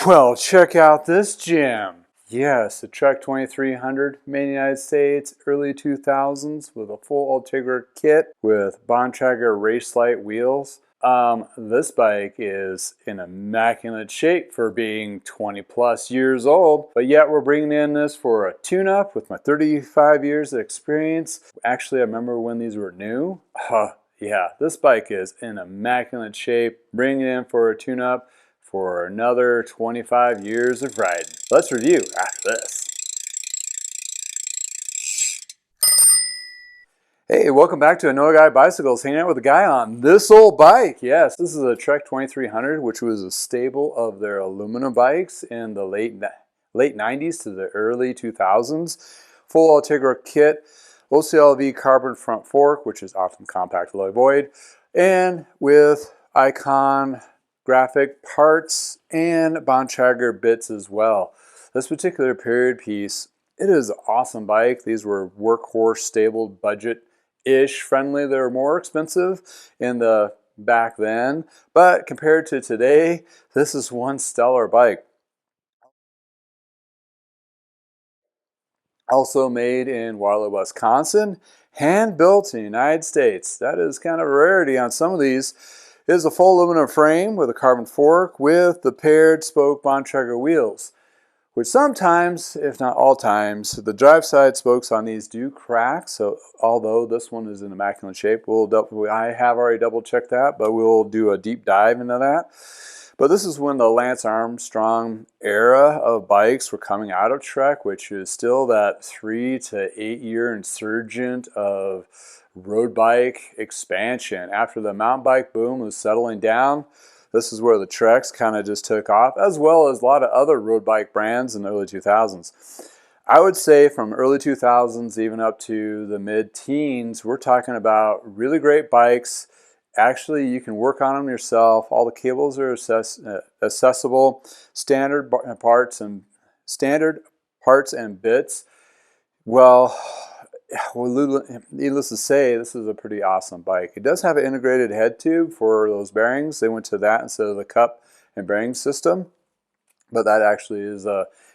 Well, check out this gem. Yes, the Trek 2300 made in the United States, early 2000s, with a full Ultegra kit with Bontrager race light wheels. This bike is in immaculate shape for being 20 plus years old, but yet we're bringing in this for a tune-up with my 35 years of experience. Actually, I remember when these were new. Yeah, this bike is in immaculate shape. Bringing it in for a tune-up for another 25 years of riding. Let's review after this. Hey, welcome back to Another Guy Bicycles, hanging out with a guy on this old bike. Yes, this is a Trek 2300, which was a staple of their aluminum bikes in the late 90s to the early 2000s. Full Ultegra kit, OCLV carbon front fork, which is often compact alloy void, and with Icon graphic parts and Bontrager bits as well. This particular period piece, it is an awesome bike. These were workhorse, stable, budget-ish friendly. They were more expensive in the back then, but compared to today, this is one stellar bike. Also made in Waterloo, Wisconsin, hand built in the United States. That is kind of a rarity on some of these. It is a full aluminum frame with a carbon fork with the paired spoke Bontrager wheels, which sometimes, if not all times, the drive side spokes on these do crack. So although this one is in immaculate shape, I have already double checked that, but we'll do a deep dive into that. But this is when the Lance Armstrong era of bikes were coming out of Trek, which is still that 3 to 8 year insurgent of road bike expansion. After the mountain bike boom was settling down, this is where the Treks kind of just took off, as well as a lot of other road bike brands in the early 2000s. I would say from early 2000s even up to the mid-teens, we're talking about really great bikes. Actually, you can work on them yourself. All the cables are accessible. Standard parts and bits. Well, needless to say, this is a pretty awesome bike. It does have an integrated head tube for those bearings. They went to that instead of the cup and bearing system. But that actually is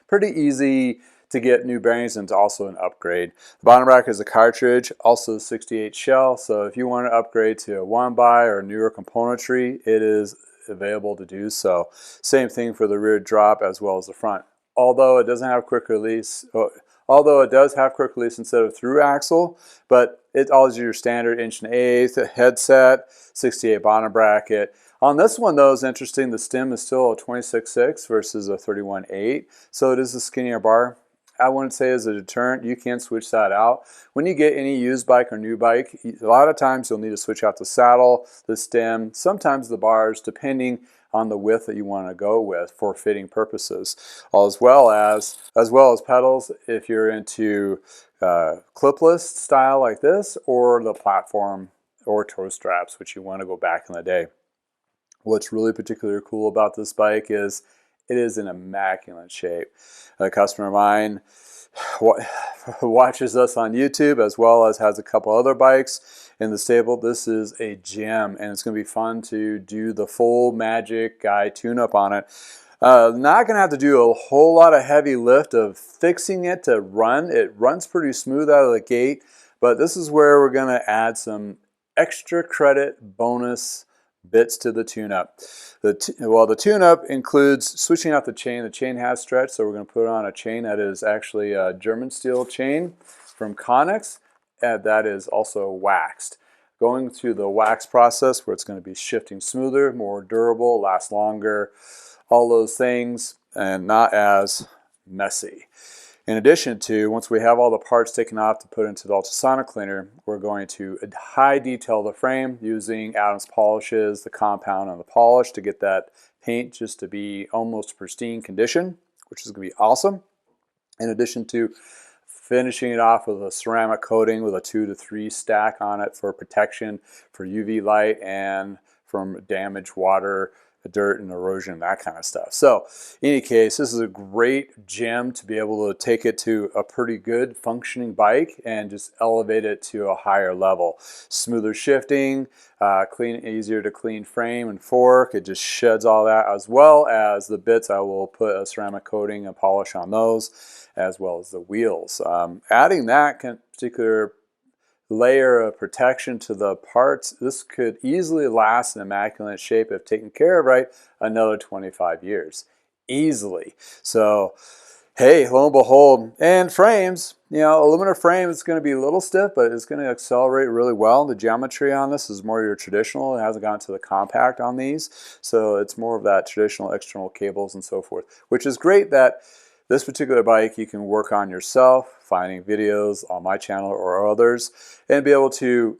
pretty easy to get new bearings, and it's also an upgrade. The bottom rack is a cartridge, also 68 shell, so if you want to upgrade to a one-by or newer componentry, it is available to do so. Same thing for the rear drop as well as the front. Although it doesn't have quick release, it does have quick release instead of through axle, but it always your standard 1 1/8" headset, 68 bottom bracket. On this one though, it's interesting, the stem is still a 26.6 versus a 31.8, so it is a skinnier bar. I wouldn't say as a deterrent, you can switch that out. When you get any used bike or new bike, a lot of times you'll need to switch out the saddle, the stem, sometimes the bars, depending on the width that you want to go with for fitting purposes, as well as pedals if you're into clipless style like this, or the platform or toe straps, which you want to go back in the day. What's really particularly cool about this bike is it is in immaculate shape. A customer of mine watches us on YouTube, as well as has a couple other bikes in the stable. This is a gem, and it's going to be fun to do the full Magic Guy tune-up on it. Not going to have to do a whole lot of heavy lift of fixing it to run. It runs pretty smooth out of the gate, but this is where we're going to add some extra credit bonus bits to the tune-up. The tune-up includes switching out the chain. The chain has stretch, so we're going to put on a chain that is actually a German steel chain from Connex, and that is also waxed. Going through the wax process where it's going to be shifting smoother, more durable, last longer, all those things, and not as messy. In addition to, once we have all the parts taken off to put into the ultrasonic cleaner, we're going to high detail the frame using Adams polishes, the compound and the polish to get that paint just to be almost pristine condition, which is going to be awesome. In addition to finishing it off with a ceramic coating with a 2 to 3 stack on it for protection for UV light and from damaged water dirt and erosion, that kind of stuff. So in any case, this is a great gem to be able to take it to a pretty good functioning bike and just elevate it to a higher level. Smoother shifting, clean, easier to clean frame and fork. It just sheds all that, as well as the bits. I will put a ceramic coating and polish on those, as well as the wheels. Adding that particular layer of protection to the parts, this could easily last in immaculate shape if taken care of right another 25 years easily. So hey, lo and behold, and frames, you know, aluminum frame is going to be a little stiff, but it's going to accelerate really well. The geometry on this is more your traditional. It hasn't gone to the compact on these, so it's more of that traditional external cables and so forth, which is great that this particular bike you can work on yourself, finding videos on my channel or others, and be able to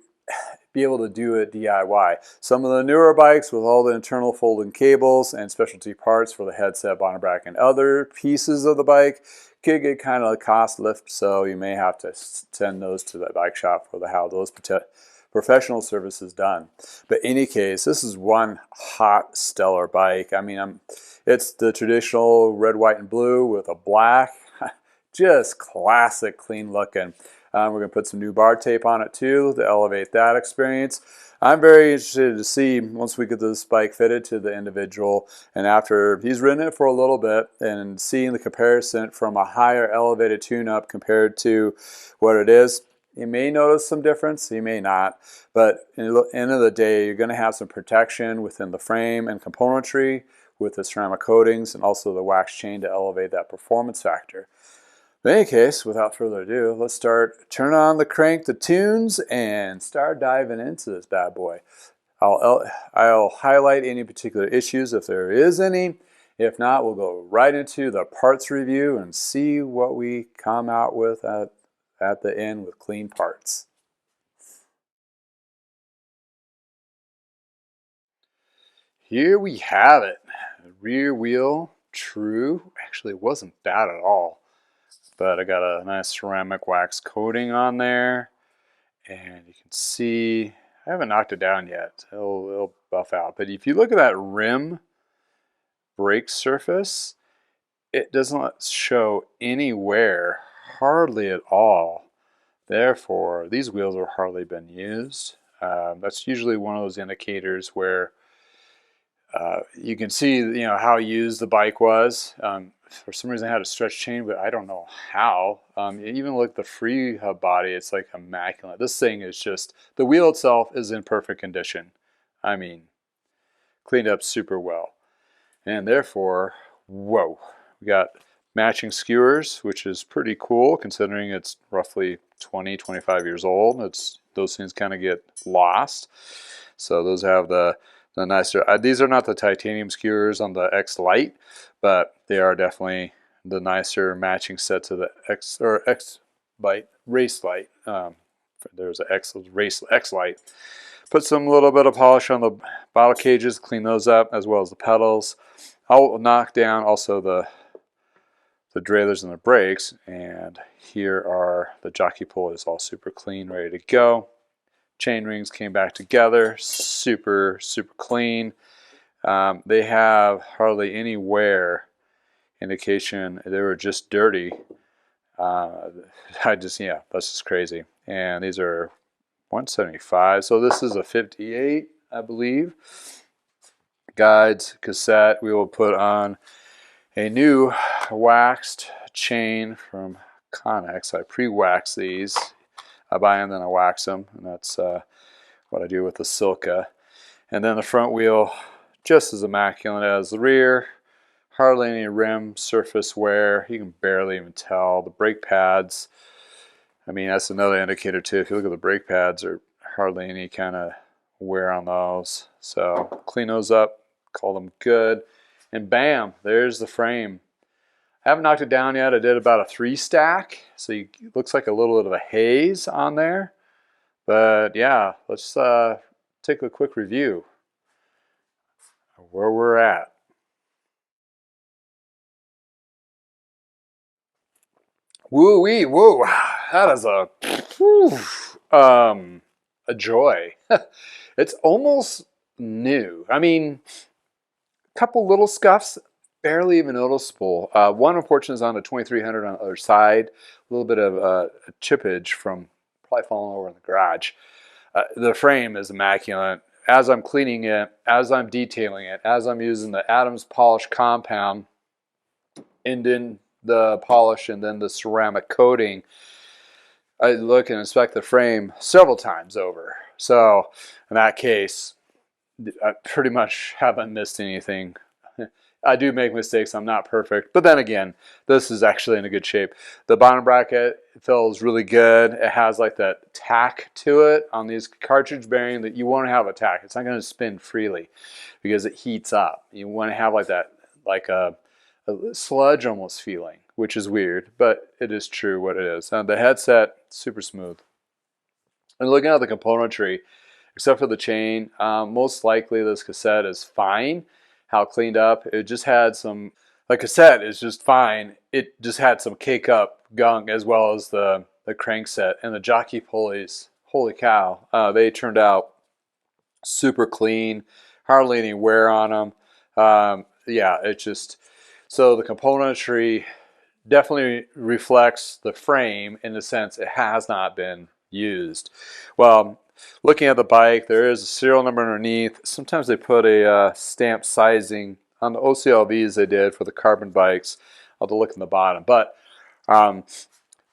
do it DIY. Some of the newer bikes with all the internal folding cables and specialty parts for the headset, bottom bracket, and other pieces of the bike could get kind of a cost lift, so you may have to send those to the bike shop for how those professional services done. But in any case, this is one hot, stellar bike. I mean, it's the traditional red, white, and blue with a black. Just classic, clean looking. We're going to put some new bar tape on it too to elevate that experience. I'm very interested to see once we get this bike fitted to the individual, and after he's ridden it for a little bit and seeing the comparison from a higher elevated tune-up compared to what it is. You may notice some difference, you may not, but at the end of the day, you're going to have some protection within the frame and componentry with the ceramic coatings and also the wax chain to elevate that performance factor. In any case, without further ado, let's turn on the crank, the tunes, and start diving into this bad boy. I'll highlight any particular issues if there is any. If not, we'll go right into the parts review and see what we come out with at the end with clean parts. Here we have it. Rear wheel, true. Actually, it wasn't bad at all. But I got a nice ceramic wax coating on there. And you can see, I haven't knocked it down yet. It'll buff out. But if you look at that rim brake surface, it doesn't show any wear, hardly at all. Therefore, these wheels have hardly been used. That's usually one of those indicators where you can see, you know, how used the bike was. For some reason, I had a stretch chain, but I don't know how. Even look at the free hub body; it's like immaculate. This thing is just, the wheel itself is in perfect condition. I mean, cleaned up super well, and therefore, whoa, we got matching skewers, which is pretty cool considering it's roughly 20, 25 years old. Those things kind of get lost. So those have the nicer, these are not the titanium skewers on the X Lite, but they are definitely the nicer matching set to the X Lite Race Lite. There's an X Lite. Put some little bit of polish on the bottle cages, clean those up, as well as the pedals. I'll knock down also the derailleurs and the brakes, and here are the jockey pull is all super clean, ready to go. Chain rings came back together, super clean. They have hardly any wear indication. They were just dirty. That's just crazy. And these are 175, so this is a 58, I believe. Guides, cassette. We will put on a new waxed chain from Connex. I pre-wax these. I buy them, then I wax them, and that's what I do with the Silca. And then the front wheel, just as immaculate as the rear. Hardly any rim surface wear. You can barely even tell. The brake pads, I mean, that's another indicator too. If you look at the brake pads, there are hardly any kind of wear on those. So clean those up, call them good, and bam, there's the frame. I haven't knocked it down yet. I did about a 3 stack, so it looks like a little bit of a haze on there. But yeah, let's take a quick review of where we're at. Woo-wee, woo. That is a joy. It's almost new. I mean, Couple little scuffs, barely even noticeable. One, unfortunately, is on the 2300 on the other side. A little bit of chippage from probably falling over in the garage. The frame is immaculate. As I'm cleaning it, as I'm detailing it, as I'm using the Adams polish compound, and then the polish and then the ceramic coating, I look and inspect the frame several times over. So in that case, I pretty much haven't missed anything. I do make mistakes. I'm not perfect. But then again, this is actually in a good shape. The bottom bracket feels really good. It has like that tack to it on these cartridge bearing that you want to have a tack. It's not going to spin freely because it heats up. You want to have like that, like a sludge almost feeling, which is weird, but it is true what it is. The headset, super smooth. And looking at the componentry, except for the chain, most likely this cassette is fine. How cleaned up. It just had some, the cassette is just fine. It just had some cake up gunk as well as the crankset and the jockey pulleys. Holy cow. They turned out super clean, hardly any wear on them. Yeah, it just, so the componentry definitely reflects the frame in the sense it has not been used. Well, looking at the bike, there is a serial number underneath. Sometimes they put a stamp sizing on the OCLVs they did for the carbon bikes. I'll have to look in the bottom. But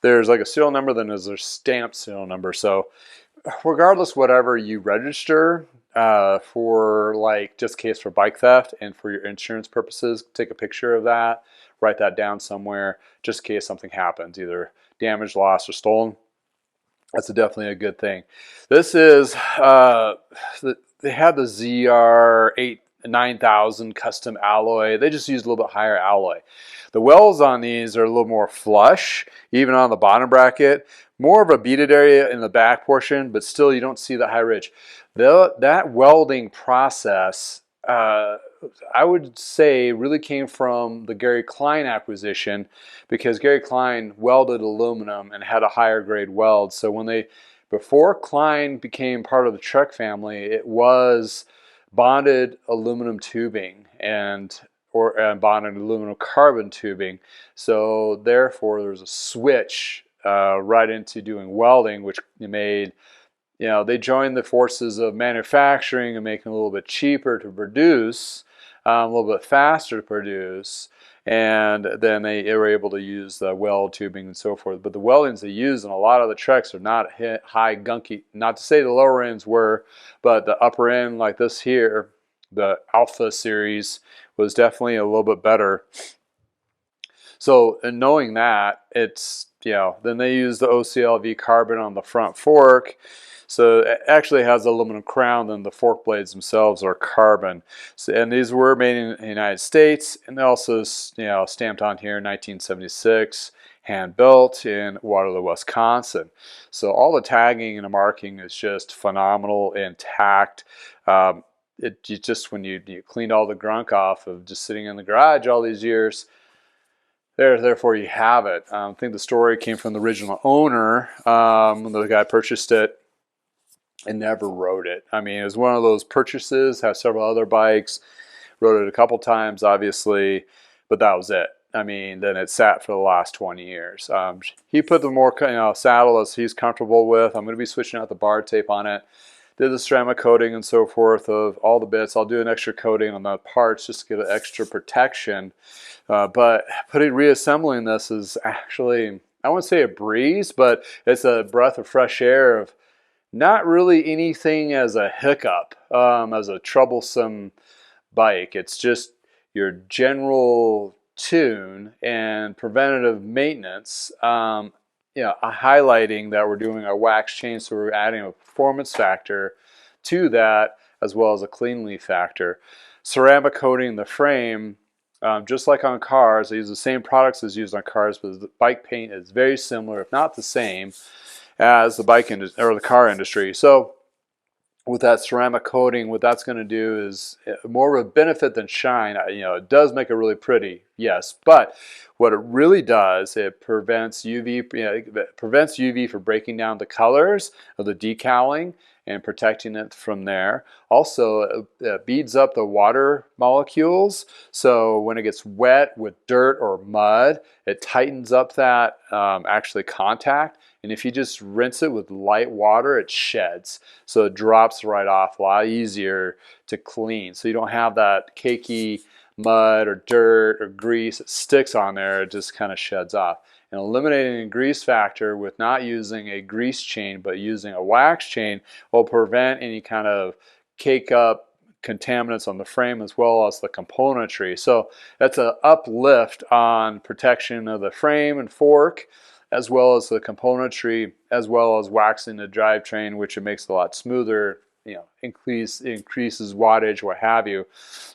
there's like a serial number, then there's a stamp serial number. So regardless, whatever you register for, like just in case for bike theft and for your insurance purposes, take a picture of that, write that down somewhere, just in case something happens, either damaged, lost, or stolen. That's definitely a good thing. This is, they had the ZR 9000 custom alloy. They just used a little bit higher alloy. The welds on these are a little more flush, even on the bottom bracket. More of a beaded area in the back portion, but still you don't see the high ridge. That welding process, I would say, really came from the Gary Klein acquisition, because Gary Klein welded aluminum and had a higher grade weld. So before Klein became part of the Trek family, it was bonded aluminum tubing and bonded aluminum carbon tubing. So therefore, there's a switch right into doing welding, which made, they joined the forces of manufacturing and making it a little bit cheaper to produce, a little bit faster to produce, and then they were able to use the weld tubing and so forth. But the weldings they use in a lot of the Treks are not high gunky. Not to say the lower ends were, but the upper end, like this here, the Alpha series, was definitely a little bit better. So, in knowing that, it's, then they use the OCLV carbon on the front fork. So it actually has aluminum crown, and the fork blades themselves are carbon. So, and these were made in the United States, and also, stamped on here in 1976, hand built in Waterloo, Wisconsin. So all the tagging and the marking is just phenomenal, intact. When you cleaned all the grunk off of just sitting in the garage all these years, therefore you have it. I think the story came from the original owner when the guy purchased it and never rode it. I mean, it was one of those purchases, have several other bikes, rode it a couple times, obviously, but that was it. I mean, then it sat for the last 20 years. He put the more saddle as he's comfortable with. I'm going to be switching out the bar tape on it. Did the ceramic coating and so forth of all the bits. I'll do an extra coating on the parts just to get an extra protection. But reassembling this is actually, I wouldn't say a breeze, but it's a breath of fresh air of not really anything as a hiccup, as a troublesome bike. It's just your general tune and preventative maintenance. Highlighting that we're doing a wax change, so we're adding a performance factor to that as well as a cleanly factor. Ceramic coating the frame, just like on cars. They use the same products as used on cars, but the bike paint is very similar, if not the same, as the bike industry or the car industry. So with that ceramic coating, what that's going to do is more of a benefit than shine. It does make it really pretty, yes, but what it really does, it prevents UV, from breaking down the colors of the decaling, and protecting it from there. Also, it beads up the water molecules, so when it gets wet with dirt or mud, it tightens up that actually contact, and if you just rinse it with light water, it sheds, so it drops right off, a lot easier to clean, so you don't have that cakey mud or dirt or grease that sticks on there. It just kind of sheds off. And eliminating the grease factor with not using a grease chain but using a wax chain will prevent any kind of cake up contaminants on the frame as well as the componentry. So that's an uplift on protection of the frame and fork, as well as the componentry, as well as waxing the drivetrain, which it makes it a lot smoother, you know, increases wattage, what have you.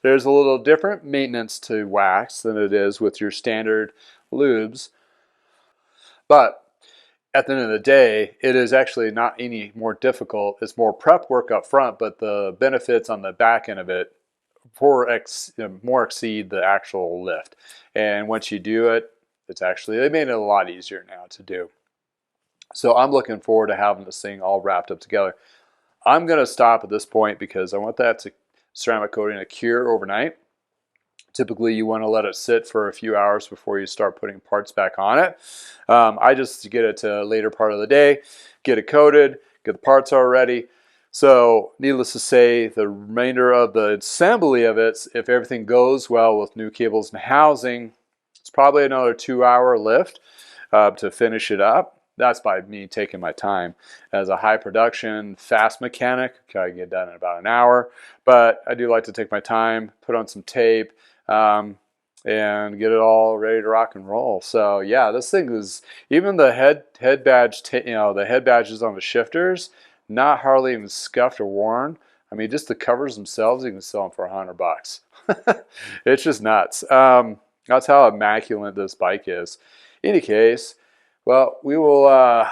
There's a little different maintenance to wax than it is with your standard lubes, but at the end of the day, it is actually not any more difficult. It's more prep work up front, but the benefits on the back end of it more exceed the actual lift. And once you do it, they made it a lot easier now to do. So I'm looking forward to having this thing all wrapped up together. I'm going to stop at this point because I want that ceramic coating to cure overnight. Typically, you want to let it sit for a few hours before you start putting parts back on it. I just get it to a later part of the day, get it coated, get the parts all ready. So needless to say, the remainder of the assembly of it, if everything goes well with new cables and housing, it's probably another 2-hour lift to finish it up. That's by me taking my time. As a high production, fast mechanic, I can get done in about an hour. But I do like to take my time, put on some tape, and get it all ready to rock and roll. So yeah, this thing is, even the head badge, the head badges on the shifters, not hardly even scuffed or worn. I mean, just the covers themselves, you can sell them for $100. It's just nuts. That's how immaculate this bike is. In any case, well, we will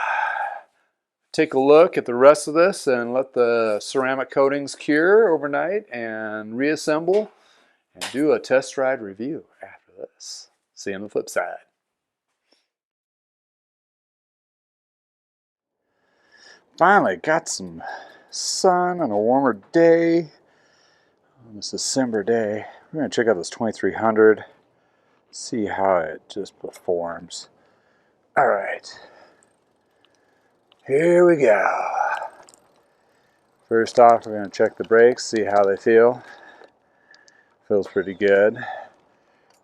take a look at the rest of this and let the ceramic coatings cure overnight and reassemble and do a test ride review after this. See you on the flip side. Finally got some sun on a warmer day on this December day. We're going to check out this 2300, see how it just performs. All right, here we go. First off, we're going to check the brakes, see how they feel. Feels pretty good.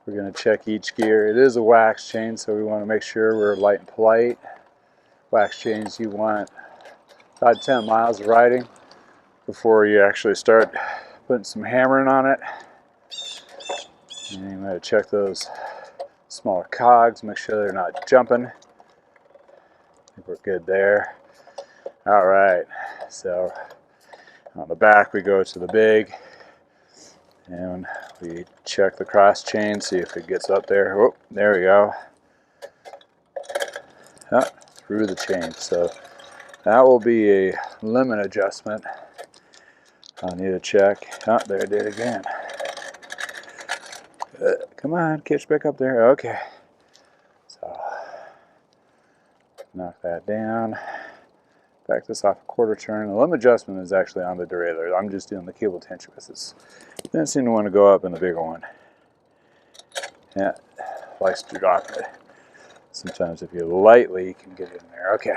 We're going to check each gear. It is a wax chain, so we want to make sure we're light and polite. Wax chains, you want about 10 miles of riding before you actually start putting some hammering on it. And you want to check those smaller cogs, make sure they're not jumping. I think we're good there. All right, so on the back we go to the big and we check the cross chain, see if it gets up there. Oh, there we go. Oh, through the chain. So that will be a limit adjustment. I'll need to check. Oh, there it did again. Come on, catch back up there. Okay. So knock that down. Back this off a quarter turn. The limit adjustment is actually on the derailleur. I'm just doing the cable tension with this. Didn't seem to want to go up in the bigger one. Yeah, likes to drop it. Sometimes if you lightly, you can get it in there. Okay.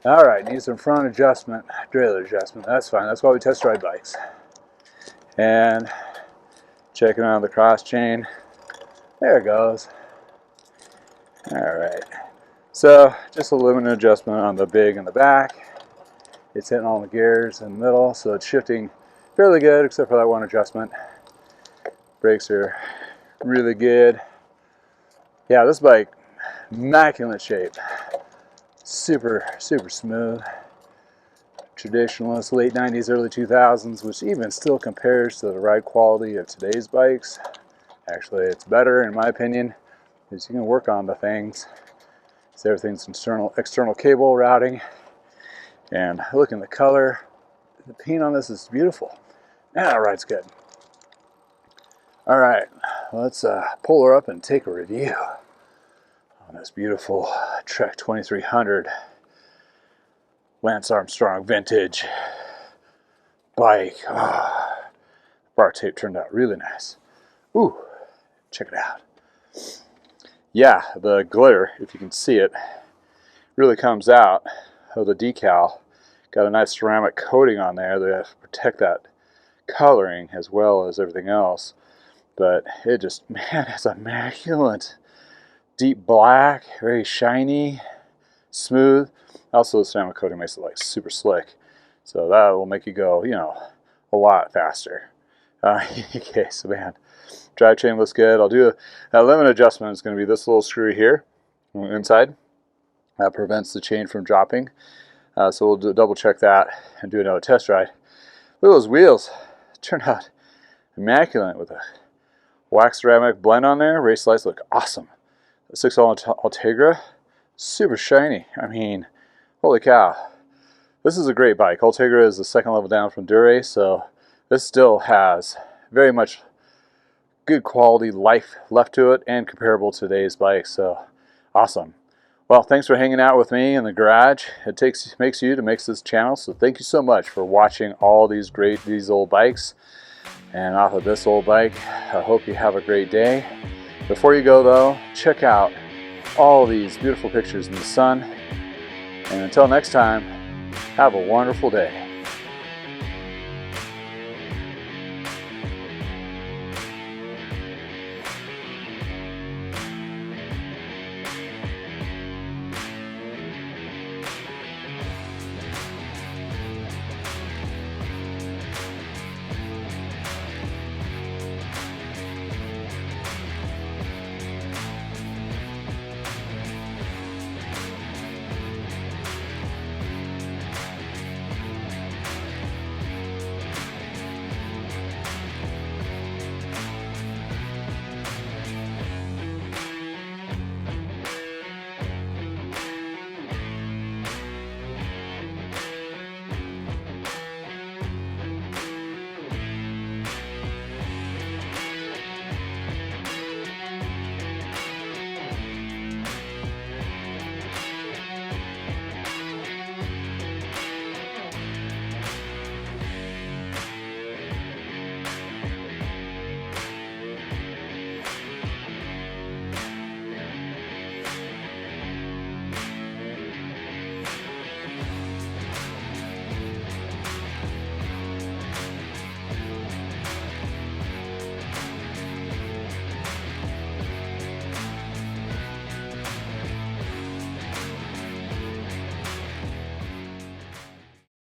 All right, need some front adjustment, derailleur adjustment. That's fine. That's why we test ride bikes. And checking on the cross chain. There it goes. All right. So just a limited adjustment on the big and the back. It's hitting all the gears in the middle, so it's shifting fairly good, except for that one adjustment. Brakes are really good. Yeah, this bike, immaculate shape. Super, super smooth. Traditionalist, late 90s, early 2000s, which even still compares to the ride quality of today's bikes. Actually, it's better, in my opinion, because you can work on the things. So everything's external cable routing. And look in the color. The paint on this is beautiful. Yeah, that ride's good. All right, let's pull her up and take a review on this beautiful Trek 2300. Lance Armstrong vintage bike. Oh, bar tape turned out really nice. Ooh, check it out. Yeah, the glitter, if you can see it, really comes out of the decal. Got a nice ceramic coating on there to protect that coloring as well as everything else. But it just, man, it's immaculate. Deep black, very shiny, smooth. Also, the ceramic coating makes it like super slick. So that will make you go, you know, a lot faster. Okay, so man, drive chain looks good. I'll do a limit adjustment. It's going to be this little screw here on the inside. That prevents the chain from dropping. So we'll double check that and do another test ride. Look at those wheels. Turned out immaculate with a wax ceramic blend on there. Race lights look awesome. The 6L Ultegra, super shiny. I mean, holy cow. This is a great bike. Ultegra is the second level down from Dure, so this still has very much good quality life left to it and comparable to today's bikes. So awesome. Well, thanks for hanging out with me in the garage. It makes you to make this channel, so thank you so much for watching all these great old bikes. And off of this old bike, I hope you have a great day. Before you go though, check out all these beautiful pictures in the sun. And until next time, have a wonderful day.